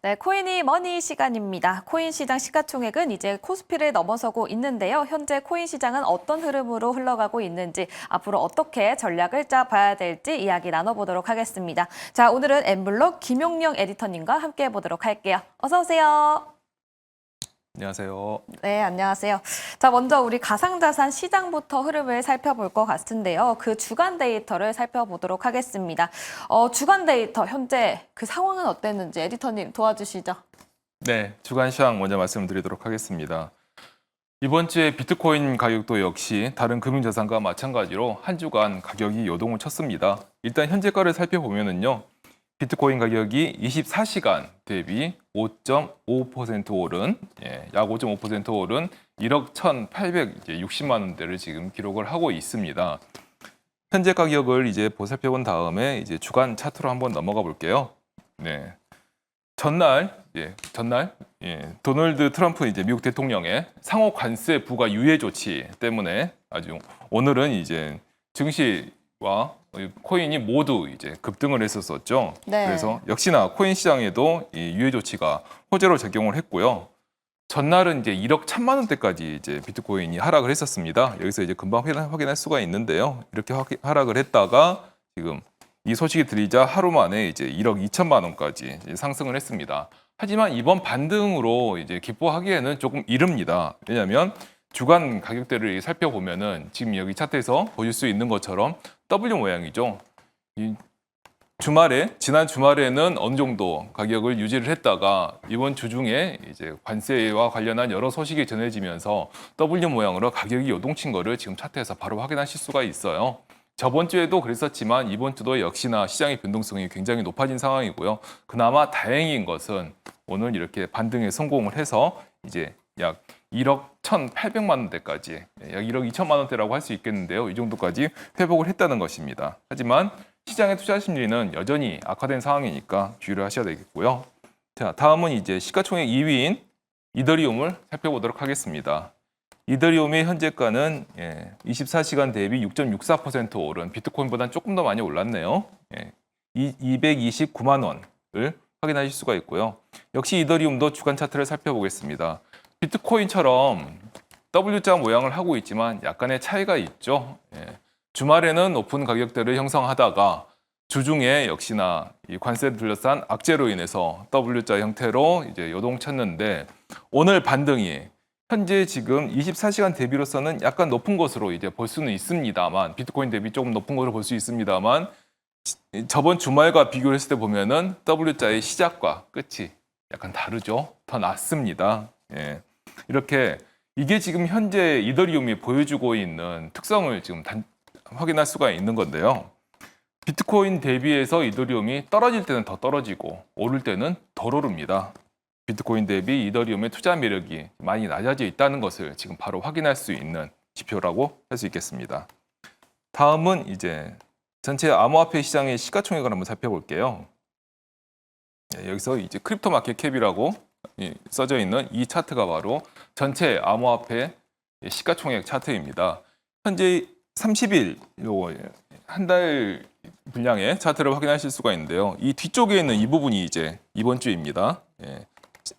네, 코인이 머니 시간입니다. 코인 시장 시가총액은 이제 코스피를 넘어서고 있는데요. 현재 코인 시장은 어떤 흐름으로 흘러가고 있는지, 앞으로 어떻게 전략을 짜봐야 될지 이야기 나눠보도록 하겠습니다. 자, 오늘은 엠블록 김용령 에디터님과 함께 해보도록 할게요. 어서 오세요. 안녕하세요. 네, 안녕하세요. 자, 먼저 우리 가상자산 시장부터 흐름을 살펴볼 것 같은데요. 그 주간 데이터를 살펴보도록 하겠습니다. 주간 데이터 현재 그 상황은 어땠는지 에디터님 도와주시죠. 네, 주간 시황 먼저 말씀드리도록 하겠습니다. 이번 주에 비트코인 가격도 역시 다른 금융자산과 마찬가지로 한 주간 가격이 요동을 쳤습니다. 일단 현재가를 살펴보면은요. 비트코인 가격이 24시간 대비 5.5% 오른, 약 5.5% 오른 1억 1,860만 원대를 지금 기록을 하고 있습니다. 현재 가격을 이제 살펴본 다음에 이제 주간 차트로 한번 넘어가 볼게요. 네. 전날 도널드 트럼프 이제 미국 대통령의 상호 관세 부과 유예 조치 때문에 아주 오늘은 이제 증시와 코인이 모두 이제 급등을 했었죠. 네. 그래서 역시나 코인 시장에도 이 유예 조치가 호재로 작용을 했고요. 전날은 이제 1억 1,000만 원대까지 이제 비트코인이 하락을 했었습니다. 여기서 이제 금방 확인할 수가 있는데요. 이렇게 하락을 했다가 지금 이 소식이 들리자 하루 만에 이제 1억 2천만 원까지 상승을 했습니다. 하지만 이번 반등으로 이제 기뻐하기에는 조금 이릅니다. 왜냐하면 주간 가격대를 살펴보면은 지금 여기 차트에서 보실 수 있는 것처럼 W 모양이죠. 지난 주말에는 어느 정도 가격을 유지를 했다가 이번 주 중에 이제 관세와 관련한 여러 소식이 전해지면서 W 모양으로 가격이 요동친 거를 지금 차트에서 바로 확인하실 수가 있어요. 저번 주에도 그랬었지만 이번 주도 역시나 시장의 변동성이 굉장히 높아진 상황이고요. 그나마 다행인 것은 오늘 이렇게 반등에 성공을 해서 이제 약 1억 1,800만 원대까지, 약 1억 2천만 원대라고 할 수 있겠는데요. 이 정도까지 회복을 했다는 것입니다. 하지만 시장의 투자 심리는 여전히 악화된 상황이니까 주의를 하셔야 되겠고요. 자, 다음은 이제 시가총액 2위인 이더리움을 살펴보도록 하겠습니다. 이더리움의 현재가는 24시간 대비 6.64% 오른 비트코인보다는 조금 더 많이 올랐네요. 229만 원을 확인하실 수가 있고요. 역시 이더리움도 주간 차트를 살펴보겠습니다. 비트코인처럼 W자 모양을 하고 있지만 약간의 차이가 있죠. 주말에는 높은 가격대를 형성하다가 주중에 역시나 이 관세를 둘러싼 악재로 인해서 W자 형태로 이제 요동쳤는데 오늘 반등이 현재 지금 24시간 대비로서는 약간 높은 것으로 이제 볼 수는 있습니다만 비트코인 대비 조금 높은 것으로 볼 수 있습니다만 저번 주말과 비교를 했을 때 보면은 W자의 시작과 끝이 약간 다르죠. 더 낮습니다. 이렇게 이게 지금 현재 이더리움이 보여주고 있는 특성을 지금 확인할 수가 있는 건데요. 비트코인 대비해서 이더리움이 떨어질 때는 더 떨어지고 오를 때는 덜 오릅니다. 비트코인 대비 이더리움의 투자 매력이 많이 낮아져 있다는 것을 지금 바로 확인할 수 있는 지표라고 할 수 있겠습니다. 다음은 이제 전체 암호화폐 시장의 시가총액을 한번 살펴볼게요. 여기서 이제 크립토 마켓 캡이라고 써져 있는 이 차트가 바로 전체 암호화폐 시가총액 차트입니다. 현재 30일 한 달 분량의 차트를 확인하실 수가 있는데요. 이 뒤쪽에 있는 이 부분이 이제 이번 주입니다.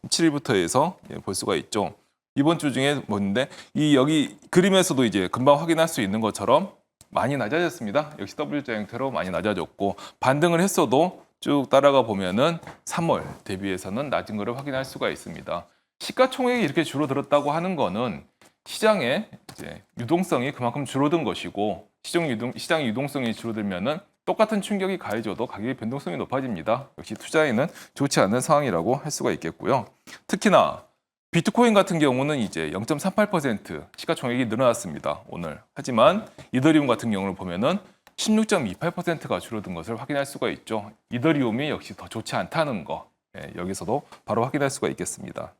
7일부터 해서 볼 수가 있죠. 이번 주 중에 뭔데 여기 그림에서도 이제 금방 확인할 수 있는 것처럼 많이 낮아졌습니다. 역시 W자 형태로 많이 낮아졌고 반등을 했어도 쭉 따라가 보면은 3월 대비해서는 낮은 것을 확인할 수가 있습니다. 시가총액이 이렇게 줄어들었다고 하는 거는 시장의 이제 유동성이 그만큼 줄어든 것이고 시장의 유동성이 줄어들면은 똑같은 충격이 가해져도 가격의 변동성이 높아집니다. 역시 투자에는 좋지 않은 상황이라고 할 수가 있겠고요. 특히나 비트코인 같은 경우는 이제 0.38% 시가총액이 늘어났습니다. 오늘. 하지만 이더리움 같은 경우를 보면은 16.28%가 줄어든 것을 확인할 수가 있죠. 이더리움이 역시 더 좋지 않다는 거 여기서도 바로 확인할 수가 있겠습니다.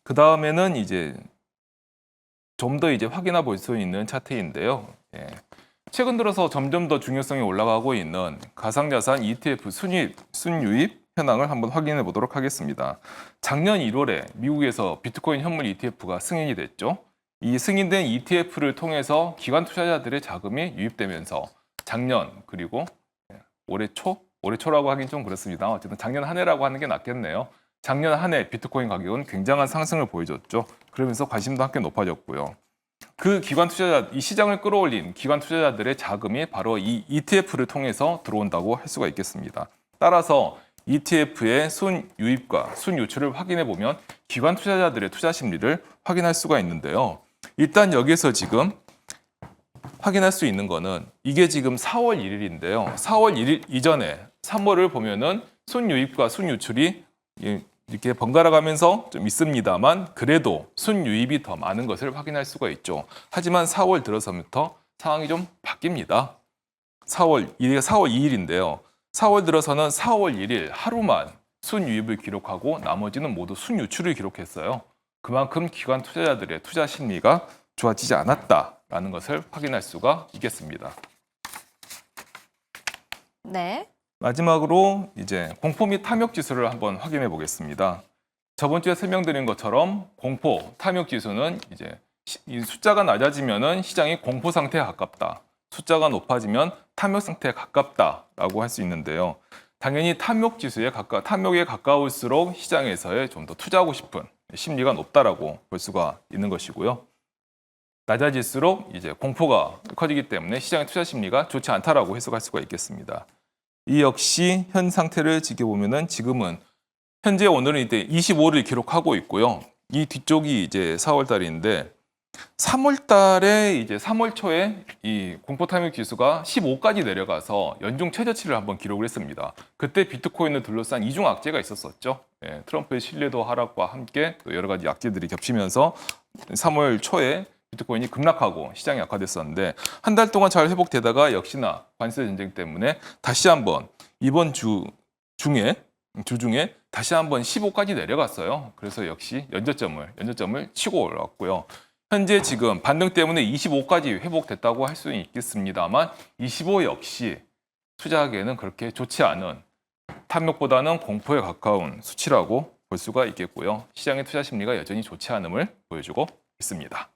그 다음에는 이제 좀 더 이제 확인해 볼 수 있는 차트인데요. 최근 들어서 점점 더 중요성이 올라가고 있는 가상자산 ETF 순유입 현황을 한번 확인해 보도록 하겠습니다. 작년 1월에 미국에서 비트코인 현물 ETF가 승인이 됐죠. 이 승인된 ETF를 통해서 기관 투자자들의 자금이 유입되면서 작년 그리고 올해 초라고 하긴 좀 그렇습니다. 어쨌든 작년 한 해라고 하는 게 낫겠네요. 작년 한 해 비트코인 가격은 굉장한 상승을 보여줬죠. 그러면서 관심도 함께 높아졌고요. 그 기관 투자자, 이 시장을 끌어올린 기관 투자자들의 자금이 바로 이 ETF를 통해서 들어온다고 할 수가 있겠습니다. 따라서 ETF의 순유입과 순유출을 확인해 보면 기관 투자자들의 투자 심리를 확인할 수가 있는데요. 일단 여기서 지금 확인할 수 있는 거는 이게 지금 4월 1일인데요. 4월 1일 이전에 3월을 보면은 순유입과 순유출이 이렇게 번갈아 가면서 좀 있습니다만 그래도 순유입이 더 많은 것을 확인할 수가 있죠. 하지만 4월 들어서부터 상황이 좀 바뀝니다. 4월 2일인데요. 4월 들어서는 4월 1일 하루만 순유입을 기록하고 나머지는 모두 순유출을 기록했어요. 그만큼 기관 투자자들의 투자 심리가 좋아지지 않았다라는 것을 확인할 수가 있겠습니다. 네. 마지막으로 이제 공포 및 탐욕 지수를 한번 확인해 보겠습니다. 저번 주에 설명드린 것처럼 공포, 탐욕 지수는 이제 이 숫자가 낮아지면은 시장이 공포 상태에 가깝다. 숫자가 높아지면 탐욕 상태에 가깝다라고 할 수 있는데요. 당연히 탐욕에 가까울수록 시장에서의 좀 더 투자하고 싶은 심리가 높다라고 볼 수가 있는 것이고요. 낮아질수록 이제 공포가 커지기 때문에 시장의 투자 심리가 좋지 않다라고 해석할 수가 있겠습니다. 이 역시 현 상태를 지켜보면은 지금은 현재 오늘은 이때 25를 기록하고 있고요. 이 뒤쪽이 이제 4월 달인데 3월 달에 이제 3월 초에 이 공포 탐욕 지수가 15까지 내려가서 연중 최저치를 한번 기록을 했습니다. 그때 비트코인을 둘러싼 이중 악재가 있었었죠. 예, 트럼프의 신뢰도 하락과 함께 또 여러 가지 악재들이 겹치면서 3월 초에 비트코인이 급락하고 시장이 악화됐었는데 한 달 동안 잘 회복되다가 역시나 관세 전쟁 때문에 다시 한번 이번 주 중에 다시 한번 15까지 내려갔어요. 그래서 역시 연저점을 치고 올라왔고요. 현재 지금 반등 때문에 25까지 회복됐다고 할 수는 있겠습니다만 25 역시 투자하기에는 그렇게 좋지 않은 탐욕보다는 공포에 가까운 수치라고 볼 수가 있겠고요. 시장의 투자 심리가 여전히 좋지 않음을 보여주고 있습니다.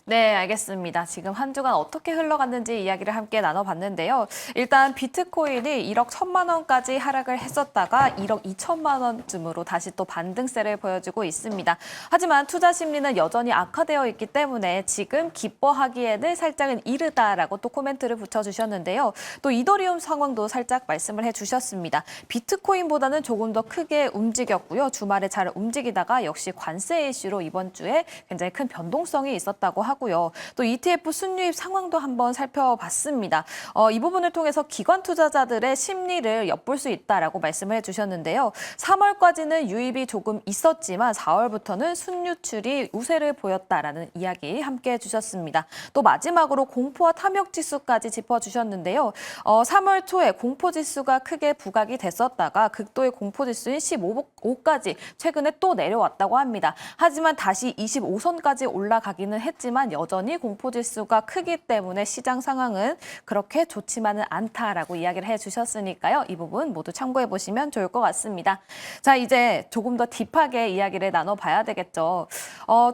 네, 알겠습니다. 지금 한 주간 어떻게 흘러갔는지 이야기를 함께 나눠봤는데요. 일단 비트코인이 1억 1천만 원까지 하락을 했었다가 1억 2천만 원쯤으로 다시 또 반등세를 보여주고 있습니다. 하지만 투자 심리는 여전히 악화되어 있기 때문에 지금 기뻐하기에는 살짝은 이르다라고 또 코멘트를 붙여주셨는데요. 또 이더리움 상황도 살짝 말씀을 해주셨습니다. 비트코인보다는 조금 더 크게 움직였고요. 주말에 잘 움직이다가 역시 관세 이슈로 이번 주에 굉장히 큰 변동성이 있었다고 하고요. 또 ETF 순유입 상황도 한번 살펴봤습니다. 이 부분을 통해서 기관 투자자들의 심리를 엿볼 수 있다라고 말씀을 해주셨는데요. 3월까지는 유입이 조금 있었지만 4월부터는 순유출이 우세를 보였다라는 이야기 함께 해주셨습니다. 또 마지막으로 공포와 탐욕 지수까지 짚어주셨는데요. 3월 초에 공포 지수가 크게 부각이 됐었다가 극도의 공포 지수인 15까지 최근에 또 내려왔다고 합니다. 하지만 다시 25선까지 올라가기는 했지만 여전히 공포지수가 크기 때문에 시장 상황은 그렇게 좋지만은 않다라고 이야기를 해주셨으니까요. 이 부분 모두 참고해 보시면 좋을 것 같습니다. 자, 이제 조금 더 딥하게 이야기를 나눠봐야 되겠죠.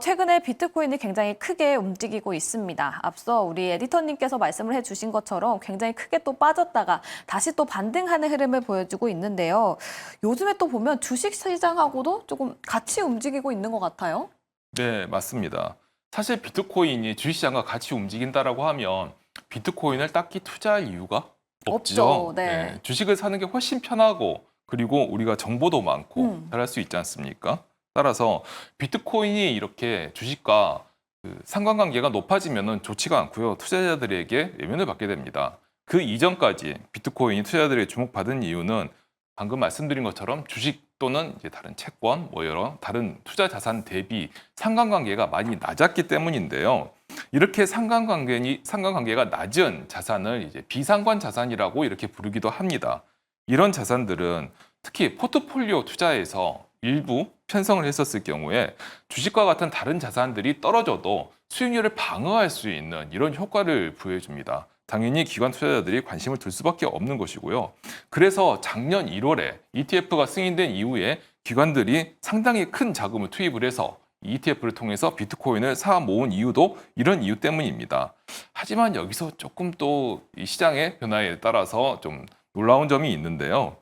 최근에 비트코인이 굉장히 크게 움직이고 있습니다. 앞서 우리 에디터님께서 말씀을 해주신 것처럼 굉장히 크게 또 빠졌다가 다시 또 반등하는 흐름을 보여주고 있는데요. 요즘에 또 보면 주식시장하고도 조금 같이 움직이고 있는 것 같아요. 네, 맞습니다. 사실 비트코인이 주식시장과 같이 움직인다라고 하면 비트코인을 딱히 투자할 이유가 없죠. 네. 주식을 사는 게 훨씬 편하고 그리고 우리가 정보도 많고 잘할 수 있지 않습니까? 따라서 비트코인이 이렇게 주식과 상관관계가 높아지면 좋지가 않고요. 투자자들에게 예면을 받게 됩니다. 그 이전까지 비트코인이 투자자들에게 주목받은 이유는 방금 말씀드린 것처럼 주식 또는 이제 다른 채권, 여러 다른 투자 자산 대비 상관관계가 많이 낮았기 때문인데요. 이렇게 상관관계가 낮은 자산을 이제 비상관 자산이라고 이렇게 부르기도 합니다. 이런 자산들은 특히 포트폴리오 투자에서 일부 편성을 했었을 경우에 주식과 같은 다른 자산들이 떨어져도 수익률을 방어할 수 있는 이런 효과를 부여해줍니다. 당연히 기관 투자자들이 관심을 둘 수밖에 없는 것이고요. 그래서 작년 1월에 ETF가 승인된 이후에 기관들이 상당히 큰 자금을 투입을 해서 ETF를 통해서 비트코인을 사 모은 이유도 이런 이유 때문입니다. 하지만 여기서 조금 또 이 시장의 변화에 따라서 좀 놀라운 점이 있는데요.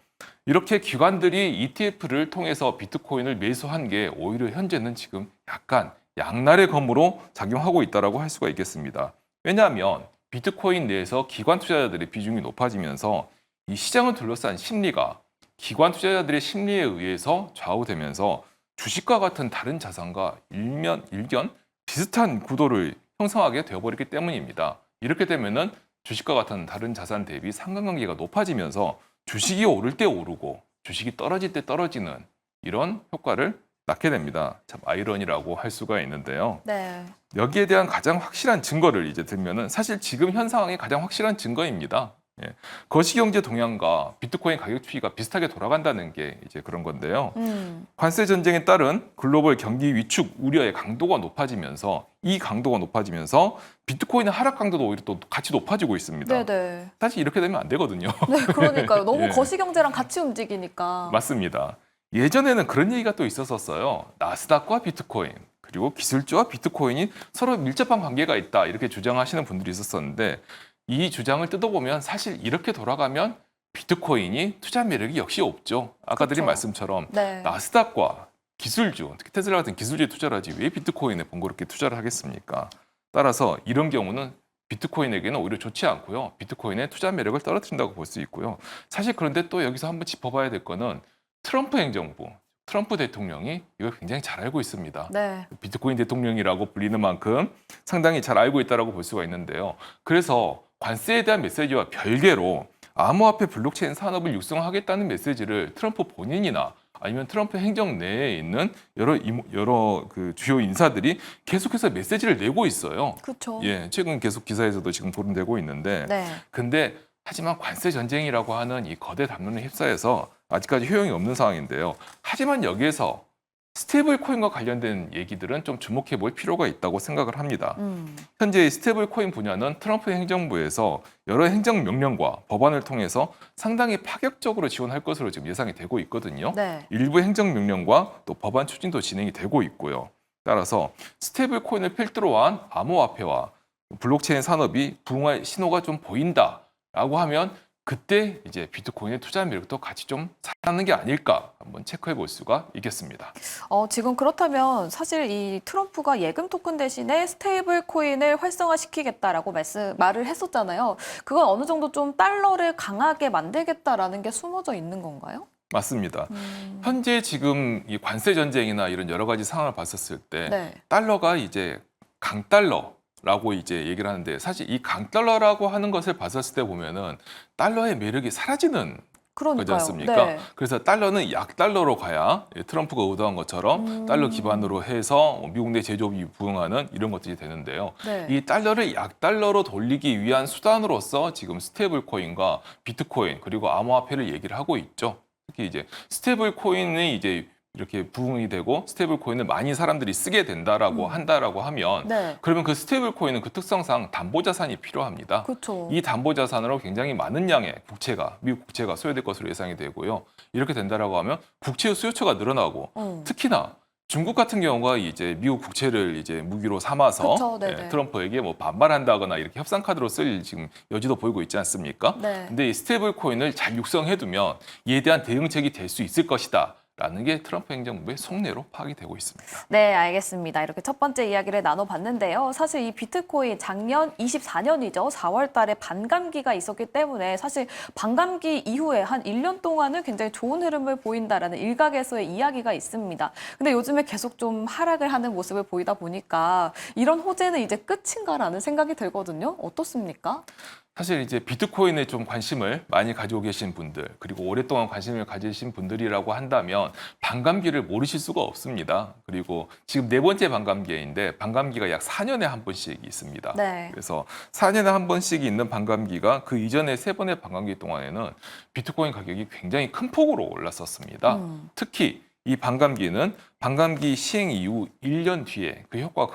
이렇게 기관들이 ETF를 통해서 비트코인을 매수한 게 오히려 현재는 지금 약간 양날의 검으로 작용하고 있다고 할 수가 있겠습니다. 왜냐하면 비트코인 내에서 기관 투자자들의 비중이 높아지면서 이 시장을 둘러싼 심리가 기관 투자자들의 심리에 의해서 좌우되면서 주식과 같은 다른 자산과 일견 비슷한 구도를 형성하게 되어버렸기 때문입니다. 이렇게 되면은 주식과 같은 다른 자산 대비 상관관계가 높아지면서 주식이 오를 때 오르고 주식이 떨어질 때 떨어지는 이런 효과를 낳게 됩니다. 참 아이러니라고 할 수가 있는데요. 네. 여기에 대한 가장 확실한 증거를 이제 들면은 사실 지금 현 상황이 가장 확실한 증거입니다. 예. 거시경제 동향과 비트코인 가격 추이가 비슷하게 돌아간다는 게 이제 그런 건데요. 관세 전쟁에 따른 글로벌 경기 위축 우려의 강도가 높아지면서 이 강도가 높아지면서 비트코인의 하락 강도도 오히려 또 같이 높아지고 있습니다. 네네. 사실 이렇게 되면 안 되거든요. 네, 그러니까요. 너무 예. 거시경제랑 같이 움직이니까. 맞습니다. 예전에는 그런 얘기가 또 있었었어요. 나스닥과 비트코인 그리고 기술주와 비트코인이 서로 밀접한 관계가 있다 이렇게 주장하시는 분들이 있었었는데 이 주장을 뜯어보면 사실 이렇게 돌아가면 비트코인이 투자 매력이 역시 없죠. 아까 드린 그쵸. 말씀처럼 네. 나스닥과 기술주, 특히 테슬라 같은 기술주에 투자를 하지 왜 비트코인에 번거롭게 투자를 하겠습니까? 따라서 이런 경우는 비트코인에게는 오히려 좋지 않고요. 비트코인의 투자 매력을 떨어뜨린다고 볼 수 있고요. 사실 그런데 또 여기서 한번 짚어봐야 될 거는 트럼프 행정부, 트럼프 대통령이 이걸 굉장히 잘 알고 있습니다. 네. 비트코인 대통령이라고 불리는 만큼 상당히 잘 알고 있다고 볼 수가 있는데요. 그래서 관세에 대한 메시지와 별개로 암호화폐 블록체인 산업을 육성하겠다는 메시지를 트럼프 본인이나 아니면 트럼프 행정 내에 있는 여러 그 주요 인사들이 계속해서 메시지를 내고 있어요. 그렇죠. 예, 최근 계속 기사에서도 지금 보도되고 있는데, 네. 근데 하지만 관세 전쟁이라고 하는 이 거대 담론에 휩싸여서 아직까지 효용이 없는 상황인데요. 하지만 여기에서 스테이블 코인과 관련된 얘기들은 좀 주목해 볼 필요가 있다고 생각을 합니다. 현재 스테이블 코인 분야는 트럼프 행정부에서 여러 행정 명령과 법안을 통해서 상당히 파격적으로 지원할 것으로 지금 예상이 되고 있거든요. 네. 일부 행정 명령과 또 법안 추진도 진행이 되고 있고요. 따라서 스테이블 코인을 필두로 한 암호화폐와 블록체인 산업이 부흥할 신호가 좀 보인다라고 하면 그때 이제 비트코인의 투자 매력도 같이 좀 살아나는 게 아닐까 한번 체크해 볼 수가 있겠습니다. 지금 그렇다면 사실 이 트럼프가 예금 토큰 대신에 스테이블 코인을 활성화시키겠다라고 말을 했었잖아요. 그건 어느 정도 좀 달러를 강하게 만들겠다라는 게 숨어져 있는 건가요? 맞습니다. 현재 지금 이 관세 전쟁이나 이런 여러 가지 상황을 봤었을 때 네. 달러가 이제 강달러라고 이제 얘기를 하는데 사실 이 강달러라고 하는 것을 봤었을 때 보면은 달러의 매력이 사라지는 거지 그러니까요. 않습니까? 네. 그래서 달러는 약달러로 가야 트럼프가 의도한 것처럼 달러 기반으로 해서 미국 내 제조업이 부흥하는 이런 것들이 되는데요. 네. 이 달러를 약달러로 돌리기 위한 수단으로서 지금 스테이블 코인과 비트코인 그리고 암호화폐를 얘기를 하고 있죠. 특히 이제 스테이블 코인이 이제 이렇게 부흥이 되고 스테이블 코인을 많이 사람들이 쓰게 된다라고 한다라고 하면 네. 그러면 그 스테이블 코인은 그 특성상 담보 자산이 필요합니다. 그렇죠. 이 담보 자산으로 굉장히 많은 양의 국채가 미국 국채가 소요될 것으로 예상이 되고요. 이렇게 된다라고 하면 국채 수요처가 늘어나고 특히나 중국 같은 경우가 이제 미국 국채를 이제 무기로 삼아서 그쵸, 네네. 트럼프에게 뭐 반발한다거나 이렇게 협상 카드로 쓸 지금 여지도 보이고 있지 않습니까? 네. 근데 이 스테이블 코인을 잘 육성해두면 이에 대한 대응책이 될 수 있을 것이다. 라는 게 트럼프 행정부의 속내로 파악이 되고 있습니다. 네, 알겠습니다. 이렇게 첫 번째 이야기를 나눠봤는데요. 사실 이 비트코인 작년 24년이죠. 4월 달에 반감기가 있었기 때문에 사실 반감기 이후에 한 1년 동안은 굉장히 좋은 흐름을 보인다라는 일각에서의 이야기가 있습니다. 근데 요즘에 계속 좀 하락을 하는 모습을 보이다 보니까 이런 호재는 이제 끝인가라는 생각이 들거든요. 어떻습니까? 사실 이제 비트코인에 좀 관심을 많이 가지고 계신 분들 그리고 오랫동안 관심을 가지신 분들이라고 한다면 반감기를 모르실 수가 없습니다. 그리고 지금 네 번째 반감기인데 반감기가 약 4년에 한 번씩 있습니다. 네. 그래서 4년에 한 번씩 있는 반감기가 그 이전에 세 번의 반감기 동안에는 비트코인 가격이 굉장히 큰 폭으로 올랐었습니다. 특히 이 반감기는 반감기 시행 이후 1년 뒤에 그 효과가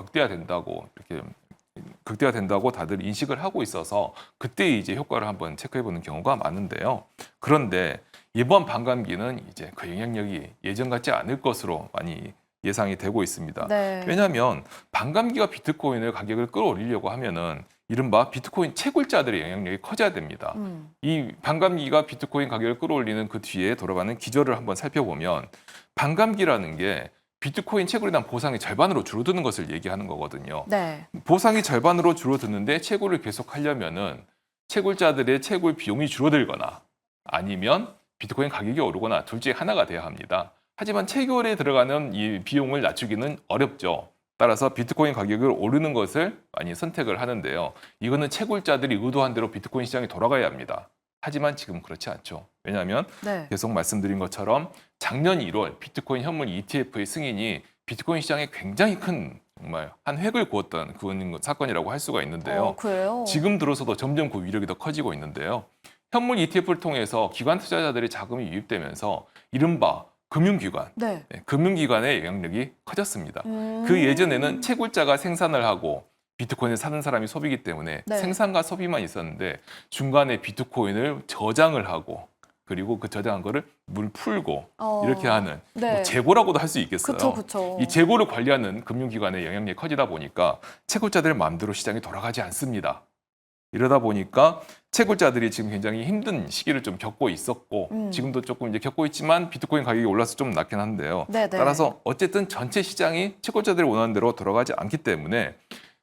극대화된다고 다들 인식을 하고 있어서 그때 이제 효과를 한번 체크해보는 경우가 많은데요. 그런데 이번 반감기는 이제 그 영향력이 예전 같지 않을 것으로 많이 예상이 되고 있습니다. 네. 왜냐하면 반감기가 비트코인의 가격을 끌어올리려고 하면은 이른바 비트코인 채굴자들의 영향력이 커져야 됩니다. 이 반감기가 비트코인 가격을 끌어올리는 그 뒤에 돌아가는 기저를 한번 살펴보면 반감기라는 게 비트코인 채굴에 대한 보상이 절반으로 줄어드는 것을 얘기하는 거거든요. 네. 보상이 절반으로 줄어드는데 채굴을 계속하려면은 채굴자들의 채굴 비용이 줄어들거나 아니면 비트코인 가격이 오르거나 둘 중에 하나가 돼야 합니다. 하지만 채굴에 들어가는 이 비용을 낮추기는 어렵죠. 따라서 비트코인 가격을 오르는 것을 많이 선택을 하는데요. 이거는 채굴자들이 의도한 대로 비트코인 시장이 돌아가야 합니다. 하지만 지금 그렇지 않죠. 왜냐하면 네. 계속 말씀드린 것처럼 작년 1월 비트코인 현물 ETF의 승인이 비트코인 시장에 굉장히 큰 정말 한 획을 그었던 그런 사건이라고 할 수가 있는데요. 그래요? 지금 들어서도 점점 그 위력이 더 커지고 있는데요. 현물 ETF를 통해서 기관 투자자들의 자금이 유입되면서 이른바 금융기관, 네. 금융기관의 영향력이 커졌습니다. 그 예전에는 채굴자가 생산을 하고 비트코인을 사는 사람이 소비이기 때문에 네. 생산과 소비만 있었는데 중간에 비트코인을 저장을 하고 그리고 그 저장한 거를 물 풀고 이렇게 하는 네. 뭐 재고라고도 할 수 있겠어요. 그쵸. 이 재고를 관리하는 금융기관의 영향력이 커지다 보니까 채굴자들 마음대로 시장이 돌아가지 않습니다. 이러다 보니까 채굴자들이 지금 굉장히 힘든 시기를 좀 겪고 있었고 지금도 조금 이제 겪고 있지만 비트코인 가격이 올라서 좀 낮긴 한데요. 네네. 따라서 어쨌든 전체 시장이 채굴자들이 원하는 대로 돌아가지 않기 때문에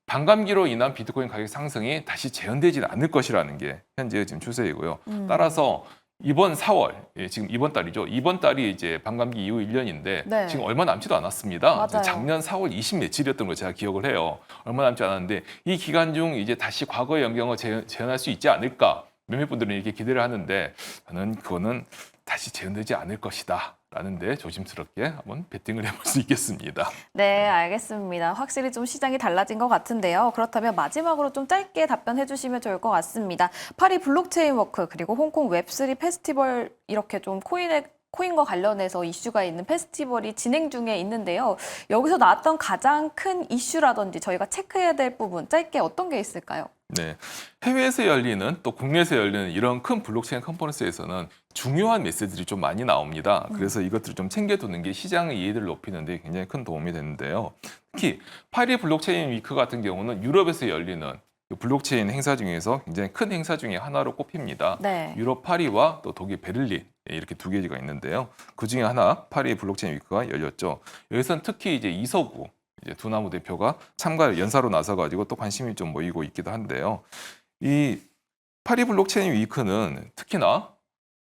반감기로 인한 비트코인 가격 상승이 다시 재현되지는 않을 것이라는 게 현재의 지금 추세이고요. 따라서 이번 4월, 지금 이번 달이죠. 이번 달이 이제 반감기 이후 1년인데 네. 지금 얼마 남지도 않았습니다. 맞아요. 작년 4월 20 며칠이었던 걸 제가 기억을 해요. 얼마 남지 않았는데 이 기간 중 이제 다시 과거의 영경을 재현할 수 있지 않을까 몇몇 분들은 이렇게 기대를 하는데 저는 그거는 다시 재현되지 않을 것이다. 라는데 조심스럽게 한번 베팅을 해볼 수 있겠습니다. 네, 알겠습니다. 확실히 좀 시장이 달라진 것 같은데요. 그렇다면 마지막으로 좀 짧게 답변해 주시면 좋을 것 같습니다. 파리 블록체인 워크 그리고 홍콩 웹3 페스티벌 이렇게 좀 코인과 관련해서 이슈가 있는 페스티벌이 진행 중에 있는데요. 여기서 나왔던 가장 큰 이슈라든지 저희가 체크해야 될 부분 짧게 어떤 게 있을까요? 네, 해외에서 열리는 또 국내에서 열리는 이런 큰 블록체인 컨퍼런스에서는 중요한 메시지들이 좀 많이 나옵니다. 그래서 이것들을 좀 챙겨두는 게 시장의 이해도를 높이는 데 굉장히 큰 도움이 되는데요. 특히 파리 블록체인 위크 같은 경우는 유럽에서 열리는 블록체인 행사 중에서 굉장히 큰 행사 중에 하나로 꼽힙니다. 네. 유럽 파리와 또 독일 베를린 이렇게 두 개가 있는데요. 그 중에 하나 파리 블록체인 위크가 열렸죠. 여기서는 특히 이제 이서구 이제 두나무 대표가 참가 연사로 나서가지고 또 관심이 좀 모이고 있기도 한데요. 이 파리 블록체인 위크는 특히나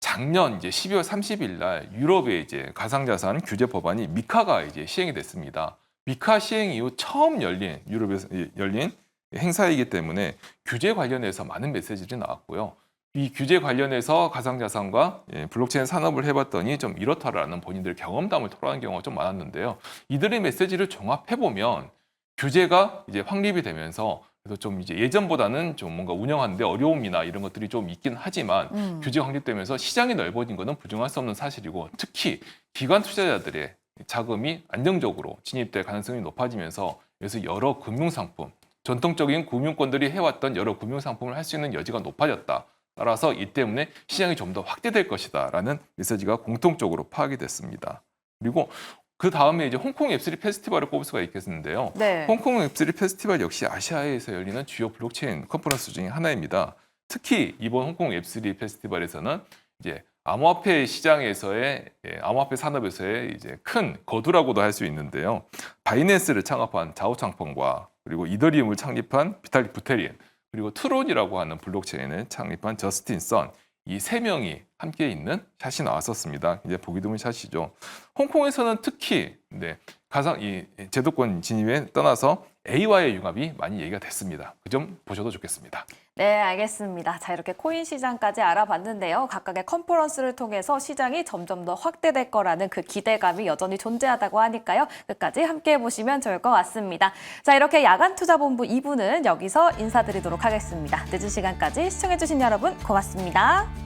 작년 이제 12월 30일 날 유럽의 이제 가상자산 규제 법안이 미카가 이제 시행이 됐습니다. 미카 시행 이후 처음 열린 유럽에서 열린 행사이기 때문에 규제 관련해서 많은 메시지들이 나왔고요. 이 규제 관련해서 가상자산과 블록체인 산업을 해봤더니 좀 이렇다라는 본인들의 경험담을 토로하는 경우가 좀 많았는데요. 이들의 메시지를 종합해보면 규제가 이제 확립이 되면서 그래서 좀 이제 예전보다는 좀 뭔가 운영하는데 어려움이나 이런 것들이 좀 있긴 하지만 규제 확립되면서 시장이 넓어진 것은 부정할 수 없는 사실이고 특히 기관 투자자들의 자금이 안정적으로 진입될 가능성이 높아지면서 그래서 여러 금융상품, 전통적인 금융권들이 해왔던 여러 금융상품을 할 수 있는 여지가 높아졌다. 따라서 이 때문에 시장이 좀 더 확대될 것이다라는 메시지가 공통적으로 파악이 됐습니다. 그리고 그 다음에 이제 홍콩 웹3 페스티벌을 꼽을 수가 있겠는데요. 네. 홍콩 웹3 페스티벌 역시 아시아에서 열리는 주요 블록체인 컨퍼런스 중에 하나입니다. 특히 이번 홍콩 웹3 페스티벌에서는 이제 암호화폐 시장에서의 암호화폐 산업에서의 이제 큰 거두라고도 할 수 있는데요. 바이낸스를 창업한 자오창펑과 그리고 이더리움을 창립한 비탈릭 부테린 그리고 트론이라고 하는 블록체인을 창립한 저스틴 선 이 세 명이 함께 있는 샷이 나왔었습니다. 이제 보기 드문 샷이죠. 홍콩에서는 특히 가상 이 제도권 진입에 떠나서 A와의 융합이 많이 얘기가 됐습니다. 그 점 보셔도 좋겠습니다. 네, 알겠습니다. 자, 이렇게 코인 시장까지 알아봤는데요. 각각의 컨퍼런스를 통해서 시장이 점점 더 확대될 거라는 그 기대감이 여전히 존재하다고 하니까요. 끝까지 함께해 보시면 좋을 것 같습니다. 자, 이렇게 야간투자본부 2부는 여기서 인사드리도록 하겠습니다. 늦은 시간까지 시청해주신 여러분 고맙습니다.